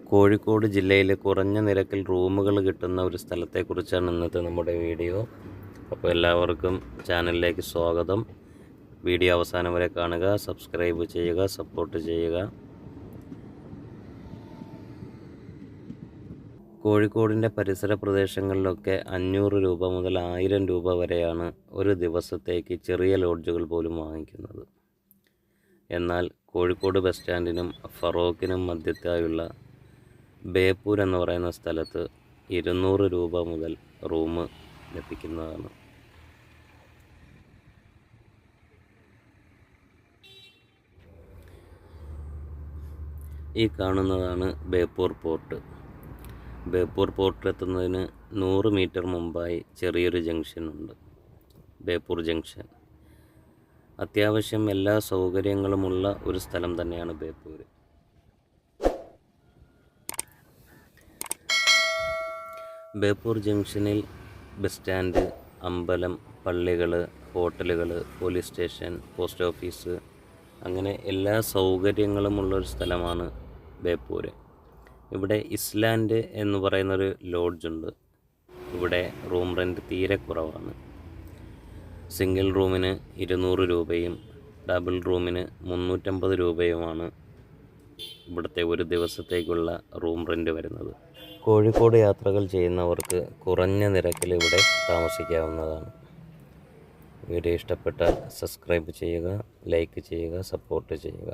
കോഴിക്കോട് ജില്ലയിൽ കുറഞ്ഞ നിരക്കിൽ റൂമുകൾ കിട്ടുന്ന ഒരു സ്ഥലത്തെക്കുറിച്ചാണ് ഇന്നത്തെ നമ്മുടെ വീഡിയോ. അപ്പോൾ എല്ലാവർക്കും ചാനലിലേക്ക് സ്വാഗതം. വീഡിയോ അവസാനം വരെ കാണുക, സബ്സ്ക്രൈബ് ചെയ്യുക, സപ്പോർട്ട് ചെയ്യുക. കോഴിക്കോടിൻ്റെ പരിസര പ്രദേശങ്ങളിലൊക്കെ 500 രൂപ മുതൽ 1000 രൂപ വരെയാണ് ഒരു ദിവസത്തേക്ക് ചെറിയ ലോഡ്ജുകൾ പോലും വാങ്ങിക്കുന്നത്. എന്നാൽ കോഴിക്കോട് ബസ് സ്റ്റാൻഡിനും ഫറോക്കിനും മധ്യത്തായുള്ള ബേപ്പൂർ എന്ന് പറയുന്ന സ്ഥലത്ത് 200 രൂപ മുതൽ റൂം ലഭിക്കുന്നതാണ്. ഈ കാണുന്നതാണ് ബേപ്പൂർ പോർട്ട്. ബേപ്പൂർ പോർട്ടിലെത്തുന്നതിന് 100 മീറ്റർ മുമ്പായി ചെറിയൊരു ജംഗ്ഷനുണ്ട്, ബേപ്പൂർ ജംഗ്ഷൻ. അത്യാവശ്യം എല്ലാ സൗകര്യങ്ങളുമുള്ള ഒരു സ്ഥലം തന്നെയാണ് ബേപ്പൂർ. ബേപ്പൂർ ജംഗ്ഷനിൽ ബസ് സ്റ്റാൻഡ്, അമ്പലം, പള്ളികൾ, ഹോട്ടലുകൾ, പോലീസ് സ്റ്റേഷൻ, പോസ്റ്റ് ഓഫീസ്, അങ്ങനെ എല്ലാ സൗകര്യങ്ങളുമുള്ളൊരു സ്ഥലമാണ് ബേപ്പൂർ. ഇവിടെ ഇസ്ലാൻഡ് എന്ന് പറയുന്നൊരു ലോഡ്ജുണ്ട്. ഇവിടെ റൂം റെൻറ്റ് തീരെ കുറവാണ്. സിംഗിൾ റൂമിന് 200 രൂപയും ഡബിൾ റൂമിന് 350 രൂപയുമാണ് ഇവിടുത്തെ ഒരു ദിവസത്തേക്കുള്ള റൂം റെൻറ്റ് വരുന്നത്. കോഴിക്കോട് യാത്രകൾ ചെയ്യുന്നവർക്ക് കുറഞ്ഞ നിരക്കിൽ ഇവിടെ താമസിക്കാവുന്നതാണ്. വീഡിയോ ഇഷ്ടപ്പെട്ടാൽ സബ്സ്ക്രൈബ് ചെയ്യുക, ലൈക്ക് ചെയ്യുക, സപ്പോർട്ട് ചെയ്യുക.